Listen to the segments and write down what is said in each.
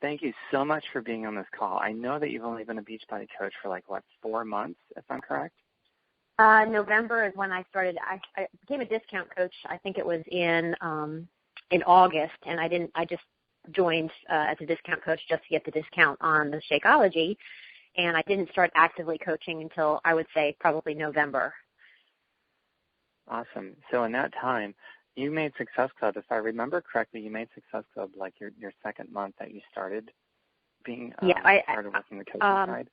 thank you so much for being on this call. I know that you've only been a Beachbody coach for 4 months, if I'm correct? November is when I started. I became a discount coach. I think it was in August, and I just joined as a discount coach just to get the discount on the Shakeology, and I didn't start actively coaching until I would say probably November. Awesome. So in that time, you made Success Club. If I remember correctly, you made Success Club your second month that you started being started working the coaching side.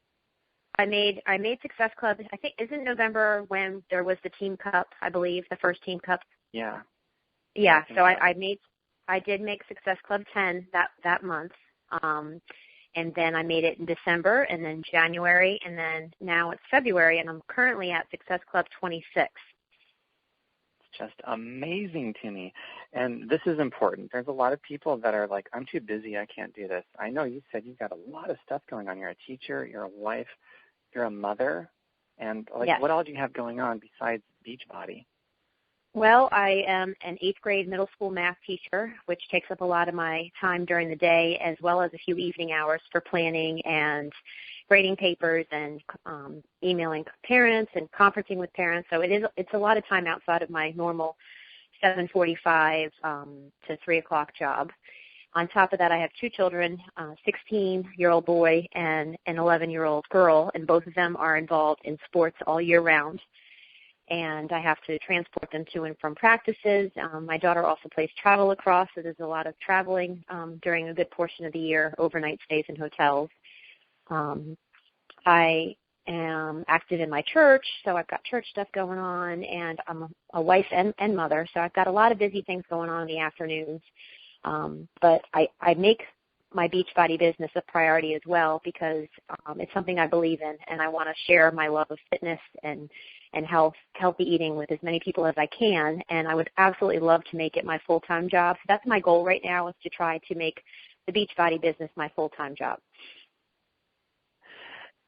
I made Success Club. I think isn't November when there was the Team Cup, I believe, the first Team Cup. Yeah. Yeah. So I did make Success Club 10 that month, and then I made it in December, and then January, and then now it's February, and I'm currently at Success Club 26. Just amazing to me. And this is important. There's a lot of people that are like, I'm too busy, I can't do this. I know you said you've got a lot of stuff going on. You're a teacher, you're a wife, you're a mother, and yes. What all do you have going on besides Beachbody? Well, I am an 8th grade middle school math teacher, which takes up a lot of my time during the day, as well as a few evening hours for planning and grading papers and emailing parents and conferencing with parents. So it's a lot of time outside of my normal 7:45 to 3 o'clock job. On top of that, I have 2 children, a 16-year-old boy and an 11-year-old girl, and both of them are involved in sports all year round. And I have to transport them to and from practices. My daughter also plays travel lacrosse, so there's a lot of traveling during a good portion of the year, overnight stays in hotels. I am active in my church, so I've got church stuff going on, and I'm a wife and mother, so I've got a lot of busy things going on in the afternoons. But I make my Beachbody business a priority as well because it's something I believe in, and I want to share my love of fitness and healthy eating with as many people as I can, and I would absolutely love to make it my full-time job. So that's my goal right now, is to try to make the Beachbody business my full-time job.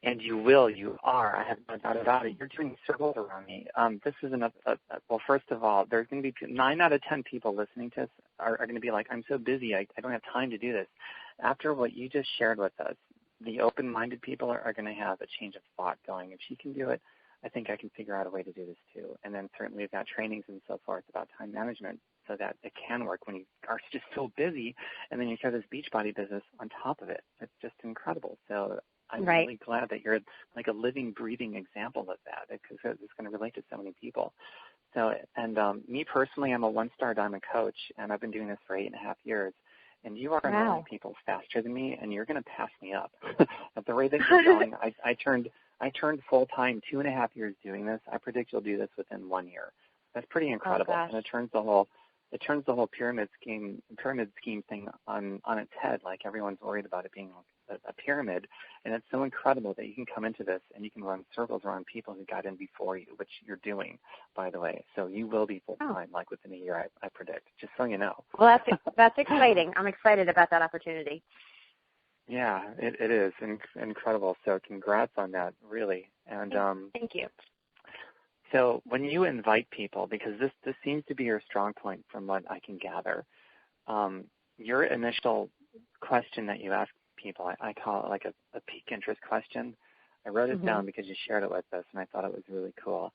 And you will, you are. I have no doubt about it. You're doing circles around me. This is well, first of all, there's going to be 9 out of 10 people listening to this are going to be like, I'm so busy, I don't have time to do this. After what you just shared with us, the open-minded people are going to have a change of thought going. If she can do it, I think I can figure out a way to do this too. And then certainly we've got trainings and so forth about time management so that it can work when you are just so busy, and then you start this Beachbody business on top of it. It's just incredible. So I'm really glad that you're like a living, breathing example of that, because it's going to relate to so many people. So, and me personally, I'm a 1-star diamond coach, and I've been doing this for 8.5 years. And you are enrolling people faster than me, and you're going to pass me up. At the rate that you're going, I turned full-time 2.5 years doing this. I predict you'll do this within 1 year. That's pretty incredible, and it turns the whole pyramid scheme thing on its head. Like everyone's worried about it being a pyramid, and it's so incredible that you can come into this and you can run circles around people who got in before you, which you're doing, by the way. So you will be full-time, like within a year, I predict, just so you know. Well, that's exciting. I'm excited about that opportunity. Yeah, it is incredible. So congrats on that, really. And thank you. So when you invite people, because this seems to be your strong point from what I can gather, your initial question that you ask people, I call it like a peak interest question. I wrote it down because you shared it with us, and I thought it was really cool.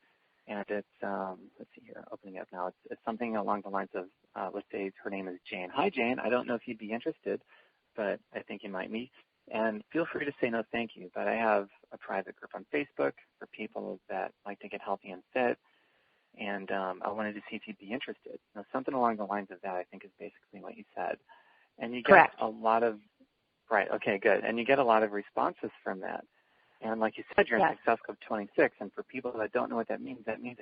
And it's, let's see here, opening it up now. It's something along the lines of, let's say her name is Jane. Hi, Jane. I don't know if you'd be interested, but I think you might be. And feel free to say no thank you, but I have a private group on Facebook for people that like to get healthy and fit, and I wanted to see if you'd be interested. Now, something along the lines of that I think is basically what you said. And you get a lot of, okay, good. And you get a lot of responses from that. And like you said, you're in Success Club 26, and for people that don't know what that means that you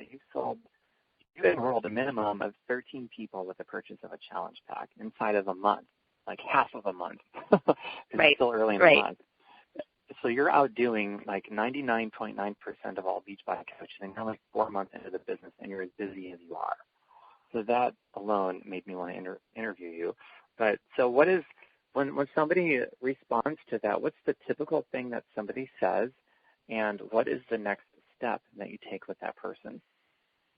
enrolled a minimum of 13 people with the purchase of a challenge pack inside of a month. Like half of a month. It's still early in the month. So you're outdoing like 99.9% of all Beachbody coaches, and you're only 4 months into the business, and you're as busy as you are. So that alone made me want to interview you. But so what is, when somebody responds to that, what's the typical thing that somebody says, and what is the next step that you take with that person?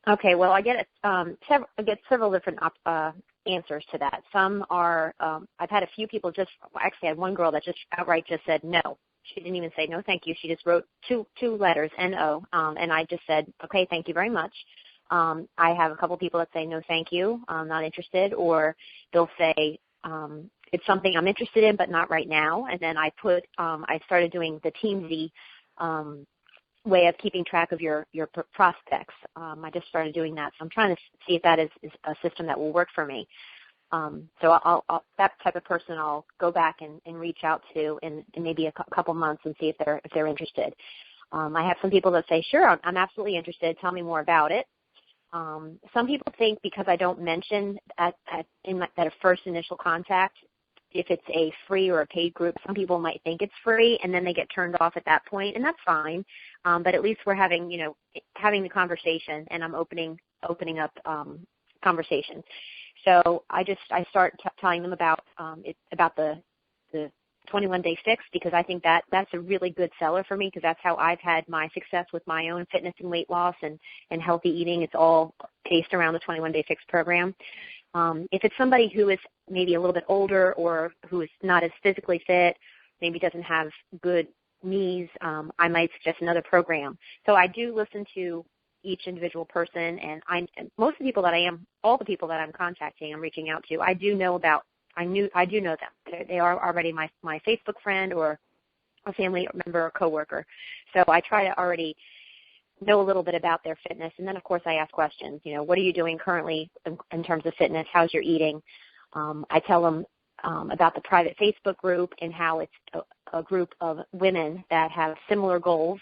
Okay, well, I get several different answers to that. Some are, I've had a few people actually I had one girl that just outright just said no. She didn't even say no, thank you. She just wrote two letters, N-O, and I just said, okay, thank you very much. I have a couple people that say no, thank you, I'm not interested, or they'll say it's something I'm interested in, but not right now. And then I started doing the Team Z way of keeping track of your prospects. I just started doing that, so I'm trying to see if that is a system that will work for me. So I'll that type of person I'll go back and reach out to in maybe a couple months and see if they're interested. I have some people that say, sure, I'm absolutely interested. Tell me more about it. Some people think because I don't mention at a first initial contact if it's a free or a paid group, some people might think it's free, and then they get turned off at that point, and that's fine. But at least we're having the conversation, and I'm opening up conversation. So I start telling them about the 21-day fix, because I think that's a really good seller for me, because that's how I've had my success with my own fitness and weight loss and healthy eating. It's all based around the 21-day fix program. If it's somebody who is maybe a little bit older or who is not as physically fit, maybe doesn't have good knees, I might suggest another program. So I do listen to each individual person, and most of the people all the people that I'm contacting, I'm reaching out to, I do know them. They are already my Facebook friend or a family member or coworker. So I try to already know a little bit about their fitness, and then of course I ask questions. What are you doing currently in terms of fitness? How's your eating? I tell them about the private Facebook group and how it's a group of women that have similar goals,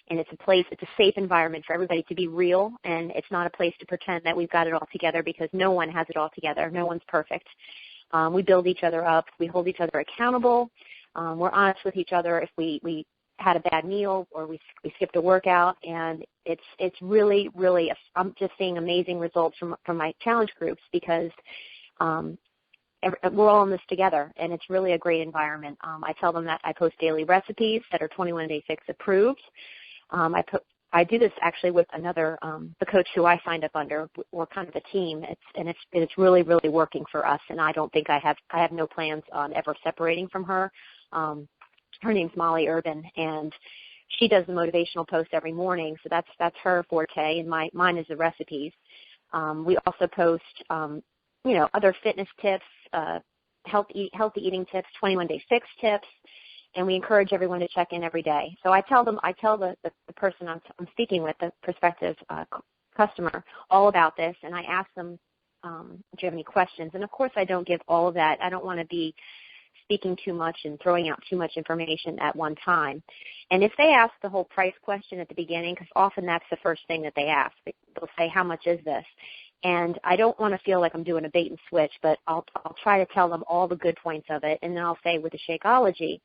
and it's a safe environment for everybody to be real, and it's not a place to pretend that we've got it all together, because no one has it all together. No one's perfect. We build each other up. We hold each other accountable. We're honest with each other if we had a bad meal or we skipped a workout, and it's really, really, I'm just seeing amazing results from my challenge groups, because we're all in this together, and it's really a great environment. I tell them that I post daily recipes that are 21-day fix approved. I do this actually with another, the coach who I signed up under. We're kind of a team, it's really, really working for us, and I don't think I have no plans on ever separating from her. Her name's Molly Urban, and she does the motivational post every morning, so that's her forte, and mine is the recipes. We also post, other fitness tips, healthy eating tips, 21-day fix tips, and we encourage everyone to check in every day. So I tell the person I'm speaking with, the prospective customer, all about this, and I ask them, do you have any questions? And of course I don't give all of that. I don't want to be speaking too much and throwing out too much information at one time. And if they ask the whole price question at the beginning, because often that's the first thing that they ask, they'll say, how much is this? And I don't want to feel like I'm doing a bait and switch, but I'll try to tell them all the good points of it. And then I'll say with the Shakeology,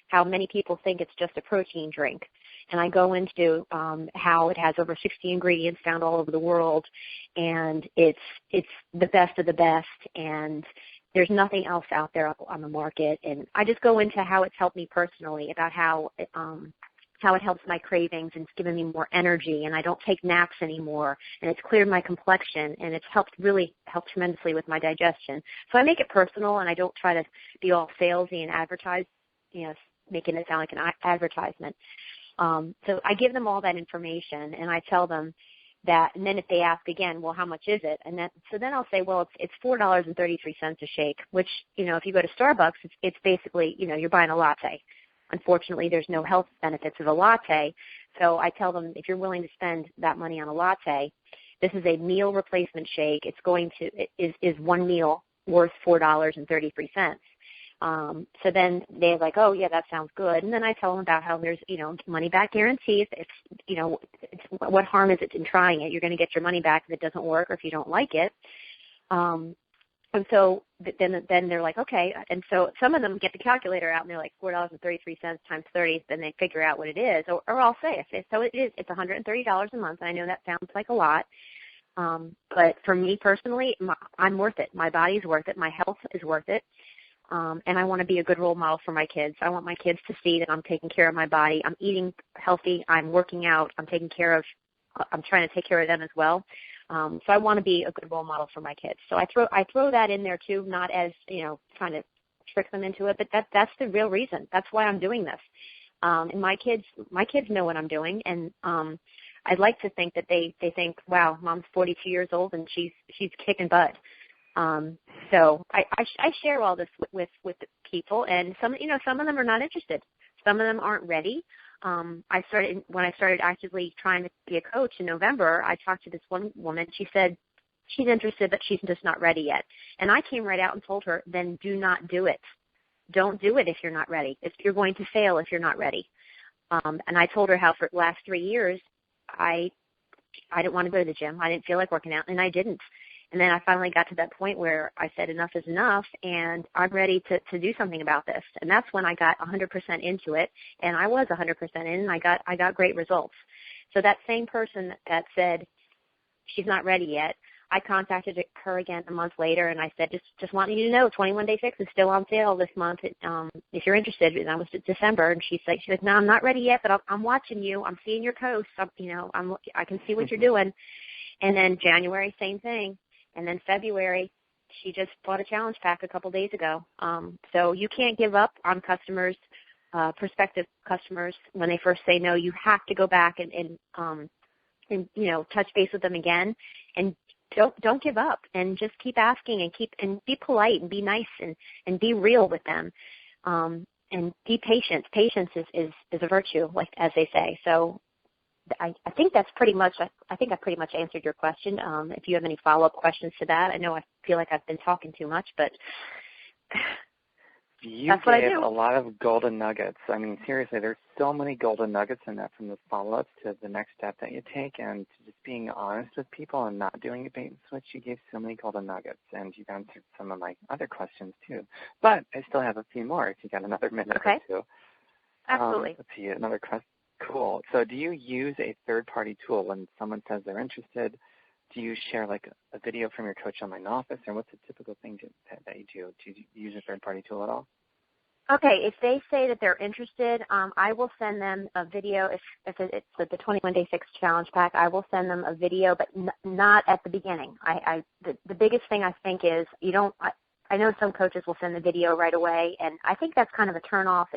how many people think it's just a protein drink. And I go into how it has over 60 ingredients found all over the world, and it's the best of the best, and there's nothing else out there on the market. And I just go into how it's helped me personally, about how it helps my cravings and it's given me more energy, and I don't take naps anymore, and it's cleared my complexion, and it's really helped tremendously with my digestion. So I make it personal, and I don't try to be all salesy and advertise, making it sound like an advertisement. So I give them all that information, and I tell them that, and then if they ask again, well, how much is it? And then I'll say, well, it's $4.33 a shake, which, if you go to Starbucks, it's basically, you're buying a latte. Unfortunately, there's no health benefits of a latte. So I tell them, if you're willing to spend that money on a latte, this is a meal replacement shake. Is one meal worth $4.33. So then they're like, oh yeah, that sounds good. And then I tell them about how there's, money back guarantees. What harm is it in trying it? You're going to get your money back if it doesn't work or if you don't like it. And so then they're like, okay. And so some of them get the calculator out and they're like $4.33 times 30. Then they figure out what it is. Or I'll say, so it's $130 a month. I know that sounds like a lot. But for me personally, I'm worth it. My body's worth it. My health is worth it. And I want to be a good role model for my kids. I want my kids to see that I'm taking care of my body. I'm eating healthy. I'm working out. I'm trying to take care of them as well. So I want to be a good role model for my kids. So I throw that in there too, not as, trying to trick them into it, but that's the real reason. That's why I'm doing this. And my kids know what I'm doing, and I'd like to think that they think, wow, Mom's 42 years old and she's kicking butt. So I share all this with the people, and some of them are not interested. Some of them aren't ready. When I started actively trying to be a coach in November, I talked to this one woman. She said she's interested, but she's just not ready yet. And I came right out and told her, then do not do it. Don't do it if you're not ready. If you're going to fail if you're not ready. And I told her how for the last 3 years, I didn't want to go to the gym. I didn't feel like working out, and I didn't. And then I finally got to that point where I said enough is enough, and I'm ready to do something about this. And that's when I got 100% into it, and I was 100% in, and I got great results. So that same person that said she's not ready yet, I contacted her again a month later, and I said, just wanting you to know, 21-Day Fix is still on sale this month if you're interested. And that was December, and she said, no, I'm not ready yet, but I'm watching you. I'm seeing your posts. I can see what you're doing. And then January, same thing. And then February, she just bought a challenge pack a couple days ago. So you can't give up on customers, prospective customers, when they first say no. You have to go back and touch base with them again, and don't give up, and just keep asking and be polite and be nice and be real with them, and be patient. Patience is a virtue, like as they say. So I think that's pretty much. I think I pretty much answered your question. If you have any follow-up questions to that, I feel like I've been talking too much, but that's what I do. A lot of golden nuggets. I mean, seriously, there's so many golden nuggets in that, from the follow-ups to the next step that you take, and to just being honest with people and not doing a bait and switch. You gave so many golden nuggets, and you've answered some of my other questions too. But I still have a few more if you got another minute or two. Absolutely. Let's see, another question. Cool. So do you use a third-party tool when someone says they're interested? Do you share like a video from your coach online office, or what's the typical thing that you do? Do you use a third-party tool at all? Okay, if they say that they're interested, I will send them a video. If it's the 21-Day Fix Challenge Pack, I will send them a video, but not at the beginning. The biggest thing I think is I know some coaches will send the video right away, and I think that's kind of a turn-off.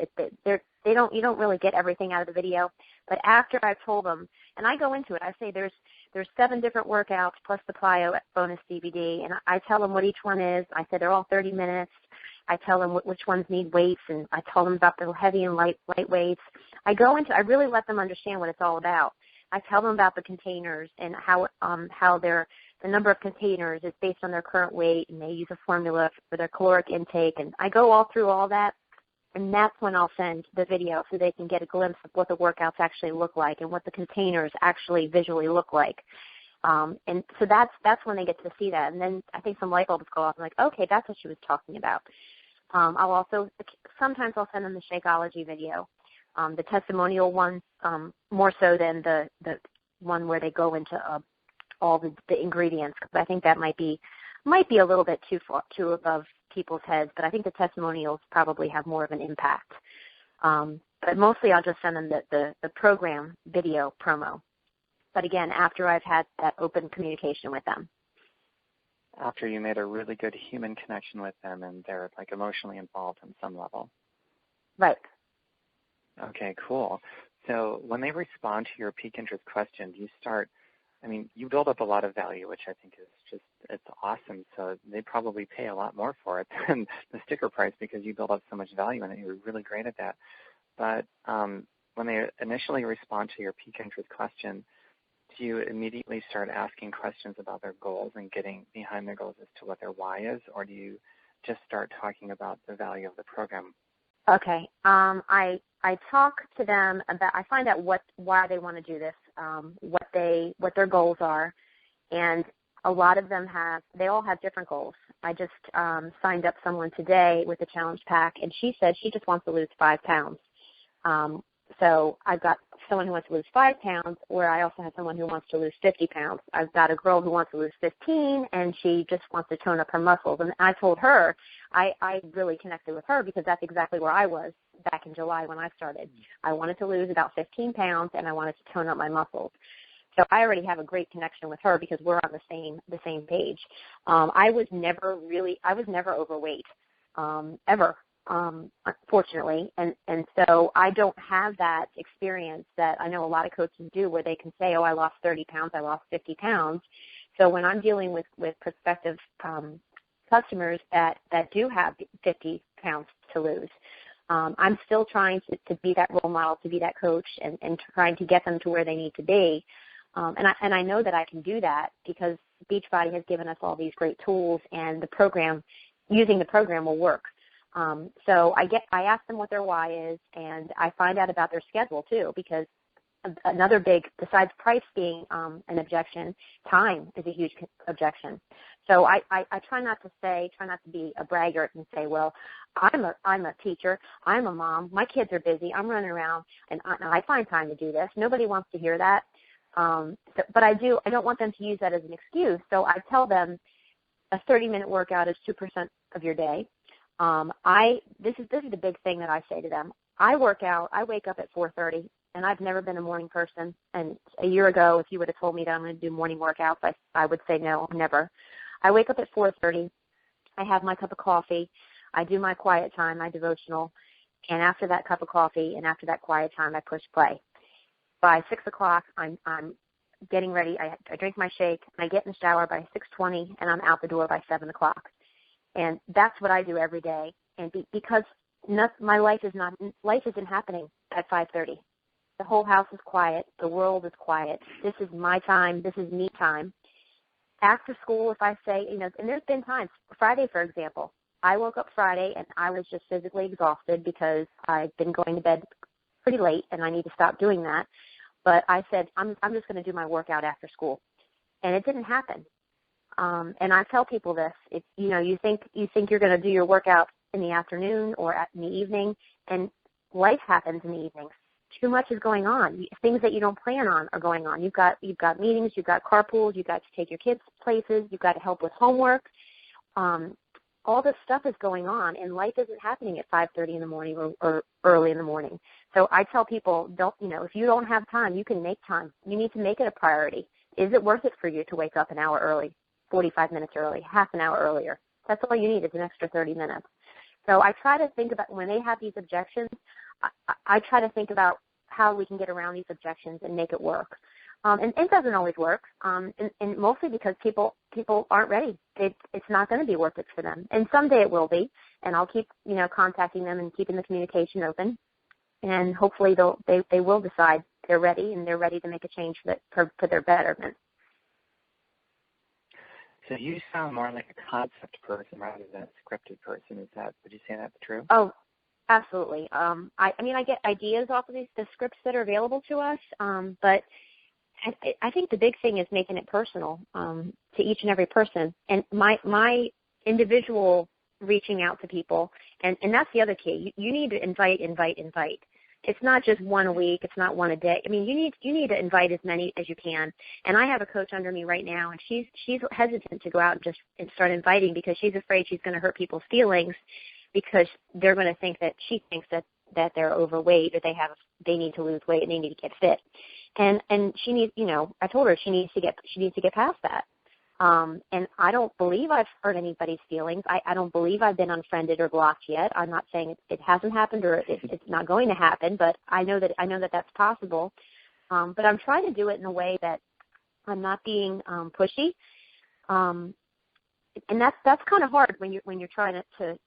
You don't really get everything out of the video. But after I've told them, and I go into it, I say there's 7 different workouts plus the plyo bonus DVD, and I tell them what each one is. I say they're all 30 minutes. I tell them which ones need weights, and I tell them about the heavy and light weights. I really let them understand what it's all about. I tell them about the containers and how the number of containers is based on their current weight, and they use a formula for their caloric intake. And I go all through all that, and that's when I'll send the video so they can get a glimpse of what the workouts actually look like and what the containers actually visually look like. And so that's when they get to see that. And then I think some light bulbs go off. I'm like, okay, that's what she was talking about. Sometimes I'll send them the Shakeology video, the testimonial one, more so than the one where they go into all the ingredients, because I think that might be a little bit too above people's heads. But I think the testimonials probably have more of an impact. But mostly I'll just send them the program video promo. But again, after I've had that open communication with them. After you made a really good human connection with them and they're like emotionally involved on some level. Right. Okay, cool. So when they respond to your peak interest question, you build up a lot of value, which I think is it's awesome. So they probably pay a lot more for it than the sticker price, because you build up so much value in it. You're really great at that. But when they initially respond to your peak interest question, do you immediately start asking questions about their goals and getting behind their goals as to what their why is, or do you just start talking about the value of the program? Okay. I talk to them about. I find out why they want to do this, what their goals are, and a lot of them they all have different goals. I just signed up someone today with a challenge pack, and she said she just wants to lose 5 pounds. So I've got someone who wants to lose 5 pounds, where I also have someone who wants to lose 50 pounds. I've got a girl who wants to lose 15, and she just wants to tone up her muscles. And I told her, I really connected with her, because that's exactly where I was back in July when I started. I wanted to lose about 15 pounds, and I wanted to tone up my muscles. So I already have a great connection with her because we're on the same page. I was never overweight, ever, fortunately. And so I don't have that experience that I know a lot of coaches do where they can say, oh, I lost 30 pounds, I lost 50 pounds. So when I'm dealing with prospective customers that do have 50 pounds to lose, I'm still trying to be that role model, to be that coach, and trying to get them to where they need to be. And I know that I can do that because Beachbody has given us all these great tools, and using the program will work. So I ask them what their why is, and I find out about their schedule too, because another big, besides price being an objection, time is a huge objection. So I try not to be a braggart and say, well, I'm a teacher, I'm a mom, my kids are busy, I'm running around, and I find time to do this. Nobody wants to hear that. But I don't want them to use that as an excuse. So I tell them a 30-minute workout is 2% of your day. This is the big thing that I say to them. I work out, I wake up at 4:30, and I've never been a morning person. And a year ago, if you would have told me that I'm going to do morning workouts, I would say no, never. I wake up at 4:30. I have my cup of coffee. I do my quiet time, my devotional. And after that cup of coffee and after that quiet time, I push play. By 6 o'clock, I'm getting ready. I drink my shake, and I get in the shower by 6:20, and I'm out the door by 7 o'clock. And that's what I do every day. And because my life isn't happening at 5:30. The whole house is quiet. The world is quiet. This is my time. This is me time. After school, if I say, and there's been times, Friday, for example, I woke up Friday and I was just physically exhausted because I've been going to bed pretty late and I need to stop doing that. But I said, I'm just going to do my workout after school. And it didn't happen. And I tell people this, if you think you're going to do your workout in the afternoon or in the evening, and life happens in the evenings. Too much is going on. Things that you don't plan on are going on. You've got meetings, you've got carpools, you've got to take your kids places, you've got to help with homework. All this stuff is going on, and life isn't happening at 5:30 in the morning or early in the morning. So I tell people, if you don't have time, you can make time. You need to make it a priority. Is it worth it for you to wake up an hour early, 45 minutes early, half an hour earlier? That's all you need is an extra 30 minutes. So I try to think about when they have these objections, I try to think about how we can get around these objections and make it work. And it doesn't always work, and mostly because people aren't ready. It's not going to be worth it for them. And someday it will be, and I'll keep contacting them and keeping the communication open. And hopefully they will decide they're ready and they're ready to make a change for their betterment. So you sound more like a concept person rather than a scripted person. Would you say that's true? Oh, absolutely. I get ideas off of the scripts that are available to us, but I think the big thing is making it personal to each and every person. And my individual reaching out to people, and that's the other key. You need to invite. It's not just one a week. It's not one a day. I mean, you need to invite as many as you can. And I have a coach under me right now, and she's hesitant to go out and start inviting because she's afraid she's going to hurt people's feelings because they're going to think that she thinks that they're overweight or they need to lose weight and they need to get fit. And she needs, I told her she needs to get past that. And I don't believe I've hurt anybody's feelings. I don't believe I've been unfriended or blocked yet. I'm not saying it hasn't happened or it's not going to happen, but I know that that's possible. But I'm trying to do it in a way that I'm not being pushy. And that's kind of hard when you're trying to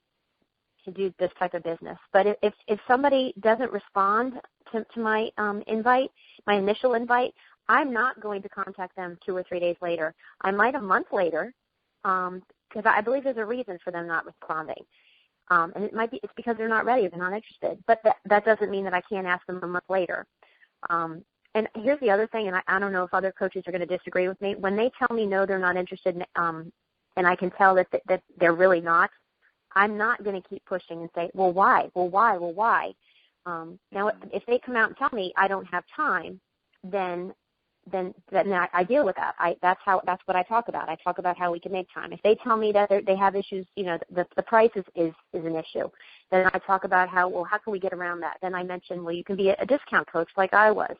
do this type of business. But if somebody doesn't respond to my invite, my initial invite, I'm not going to contact them 2 or 3 days later. I might a month later, because I believe there's a reason for them not responding. And it's because they're not ready, they're not interested. But that doesn't mean that I can't ask them a month later. And here's the other thing, and I don't know if other coaches are going to disagree with me. When they tell me no, they're not interested, and I can tell that they're really not, I'm not going to keep pushing and say, well, why? Now, if they come out and tell me I don't have time, then I deal with that. That's what I talk about. I talk about how we can make time. If they tell me that they have issues, the price is an issue, then I talk about how can we get around that. Then I mention, well, you can be a discount coach like I was.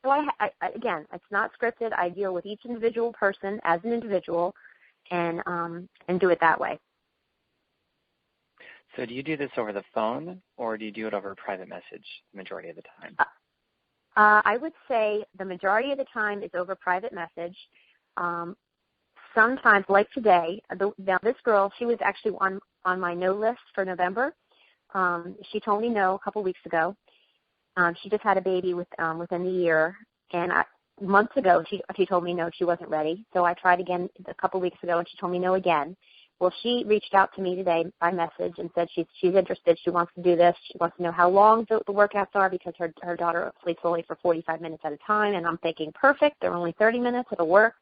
So again, it's not scripted. I deal with each individual person as an individual, and do it that way. So do you do this over the phone, or do you do it over a private message the majority of the time? I would say the majority of the time is over private message. Sometimes, like today, now this girl, she was actually on my no list for November. She told me no a couple weeks ago. She just had a baby within the year, and months ago she told me no, she wasn't ready. So I tried again a couple weeks ago, and she told me no again. Well, she reached out to me today by message and said she's interested. She wants to do this. She wants to know how long the workouts are because her daughter sleeps only for 45 minutes at a time. And I'm thinking, perfect. They're only 30 minutes. It'll work.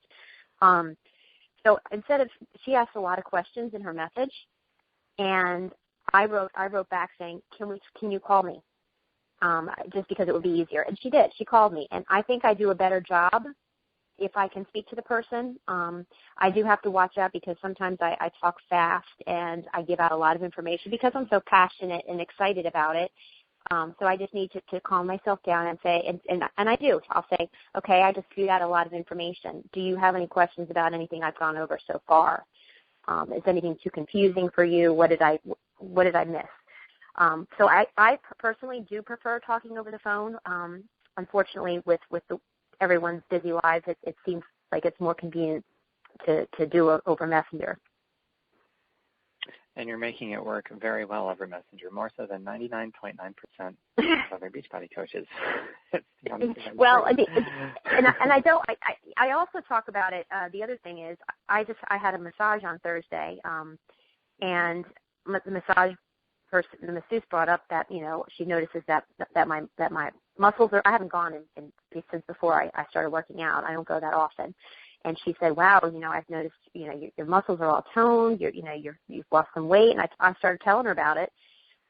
So she asked a lot of questions in her message, and I wrote back saying, can you call me? Just because it would be easier. And she did. She called me. And I think I do a better job if I can speak to the person. I do have to watch out because sometimes I talk fast and I give out a lot of information because I'm so passionate and excited about it. So I just need to calm myself down and say, and I do. I'll say, okay, I just spewed out a lot of information. Do you have any questions about anything I've gone over so far? Is anything too confusing for you? What did I miss? So I personally do prefer talking over the phone. Unfortunately, with everyone's busy lives, it seems like it's more convenient to do over Messenger. And you're making it work very well over Messenger, more so than 99.9% of other Beachbody coaches. Well, I also talk about it. The other thing is, I had a massage on Thursday, and the massage person, the masseuse, brought up that she notices that my muscles are. I haven't gone since before I started working out. I don't go that often. And she said, wow, I've noticed, your muscles are all toned, you've lost some weight. And I started telling her about it.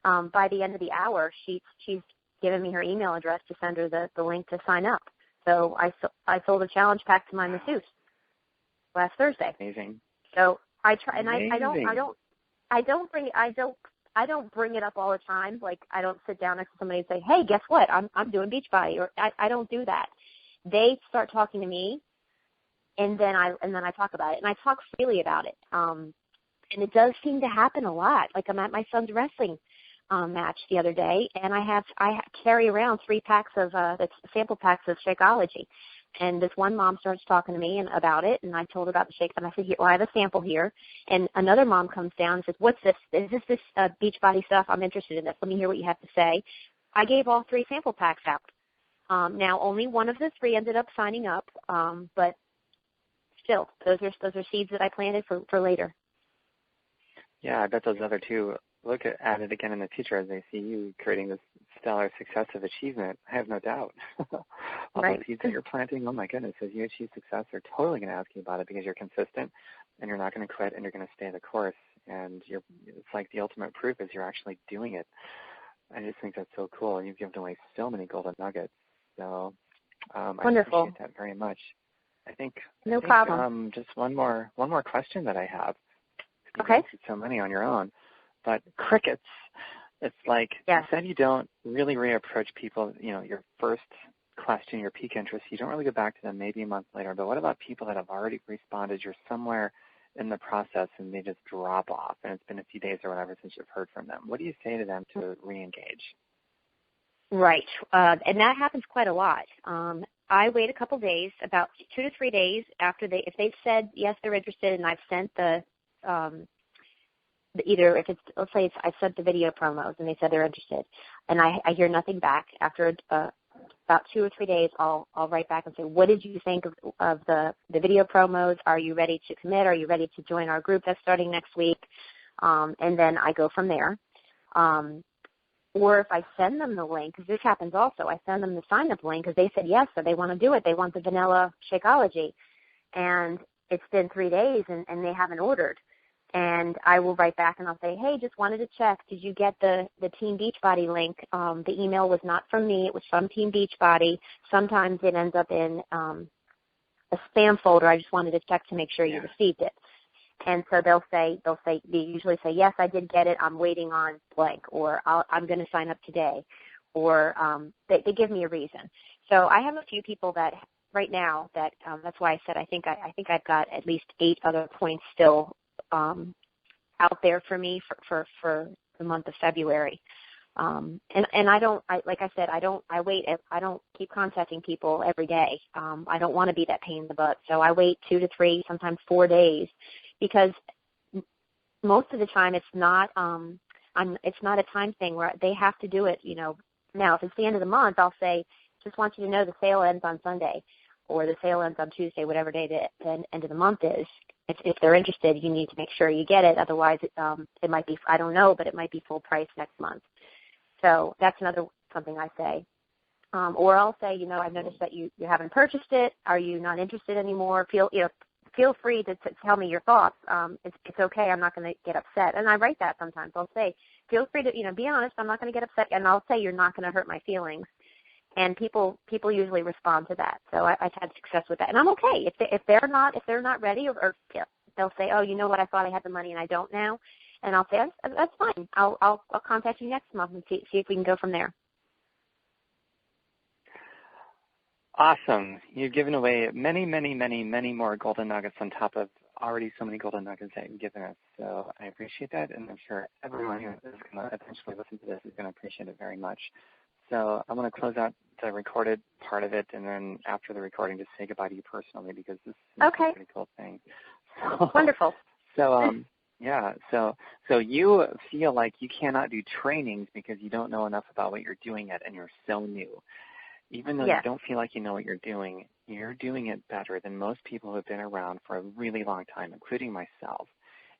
By the end of the hour, she's given me her email address to send her the link to sign up. So I sold a challenge pack to my masseuse last Thursday. Amazing. So I try, and Amazing. I don't bring it up all the time. Like, I don't sit down next to somebody and say, hey, guess what? I'm doing Beachbody, or I don't do that. They start talking to me. And then I talk about it, and I talk freely about it. And it does seem to happen a lot. Like, I'm at my son's wrestling match the other day, and I carry around 3 packs of sample packs of Shakeology. And this one mom starts talking to me about it, and I told her about the shake, and I said, well, I have a sample here. And another mom comes down and says, what's this? Is this Beachbody stuff? I'm interested in this. Let me hear what you have to say. I gave all 3 sample packs out. Now, only one of the 3 ended up signing up, but still, those are seeds that I planted for later. Yeah, I bet those other 2 look at it again in the future as they see you creating this stellar success of achievement. I have no doubt. All right. the seeds that you're planting, oh my goodness, as you achieve success, they're totally going to ask you about it because you're consistent and you're not going to quit and you're going to stay the course. And it's like the ultimate proof is you're actually doing it. I just think that's so cool. You've given away so many golden nuggets. So Wonderful. I appreciate that very much. I think problem. Just one more question that I have. Okay. You answered so many on your own, but crickets. It's like you said, you don't really reapproach people. Your first question, your peak interest, you don't really go back to them maybe a month later. But what about people that have already responded? You're somewhere in the process and they just drop off, and it's been a few days or whatever since you've heard from them. What do you say to them to reengage? Right, and that happens quite a lot. I wait a couple days, about 2 to 3 days after if they've said yes, they're interested, and I've sent let's say I've sent the video promos and they said they're interested, and I hear nothing back. After about 2 or 3 days, I'll write back and say, what did you think of the video promos? Are you ready to commit? Are you ready to join our group that's starting next week? And then I go from there. Or if I send them the link, because this happens also, I send them the sign-up link because they said yes, so they want to do it. They want the vanilla Shakeology. And it's been 3 days, and they haven't ordered. And I will write back, and I'll say, hey, just wanted to check. Did you get the Team Beachbody link? The email was not from me. It was from Team Beachbody. Sometimes it ends up in a spam folder. I just wanted to check to make sure you received it. And so they usually say, yes, I did get it. I'm waiting on blank, or I'm going to sign up today. or they give me a reason. So I have a few people that right now that that's why I said I think I've got at least 8 other points still out there for me for the month of February. And I don't keep contacting people every day. I don't want to be that pain in the butt. So I wait 2 to 3, sometimes 4 days, because most of the time it's not a time thing where they have to do it, Now, if it's the end of the month, I'll say, just want you to know the sale ends on Sunday, or the sale ends on Tuesday, whatever day the end of the month is. If they're interested, you need to make sure you get it. Otherwise, it might be, I don't know, but it might be full price next month. So that's something I say. Or I'll say, I've noticed that you haven't purchased it. Are you not interested anymore? Feel free to tell me your thoughts. It's okay. I'm not going to get upset. And I write that sometimes. I'll say, feel free to, be honest. I'm not going to get upset. And I'll say, you're not going to hurt my feelings. And people usually respond to that. So I've had success with that. And I'm okay. If they're not ready, or they'll say, oh, you know what, I thought I had the money and I don't now. And I'll say, that's fine. I'll contact you next month and see if we can go from there. Awesome. You've given away many, many, many, many more golden nuggets on top of already so many golden nuggets that you've given us. So I appreciate that, and I'm sure everyone who is going to eventually listen to this is going to appreciate it very much. So I'm going to close out the recorded part of it, and then after the recording, just say goodbye to you personally, because this is a pretty cool thing. So, wonderful. So, so you feel like you cannot do trainings because you don't know enough about what you're doing yet, and you're so new. Even though you don't feel like you know what you're doing it better than most people who have been around for a really long time, including myself.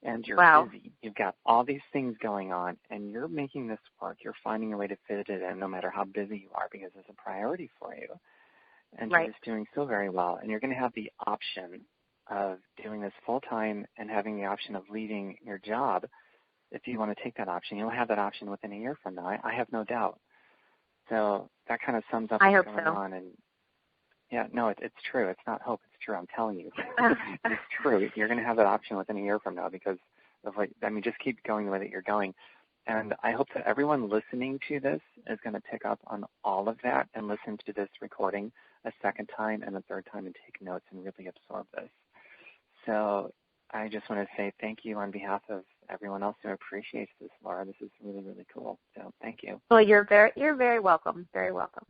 And you're busy. You've got all these things going on, and you're making this work. You're finding a way to fit it in no matter how busy you are, because it's a priority for you. And you're just doing so very well. And you're going to have the option of doing this full-time and having the option of leaving your job. If you want to take that option, you'll have that option within a year from now. I have no doubt. So that kind of sums up what's going on. And it's true. It's not hope. It's true. I'm telling you. It's true. You're going to have that option within a year from now because of just keep going the way that you're going. And I hope that everyone listening to this is going to pick up on all of that and listen to this recording a second time and a third time and take notes and really absorb this. So I just want to say thank you on behalf of everyone else who appreciates this, Laura. This is really, really cool. So thank you. Well, you're very welcome. Very welcome.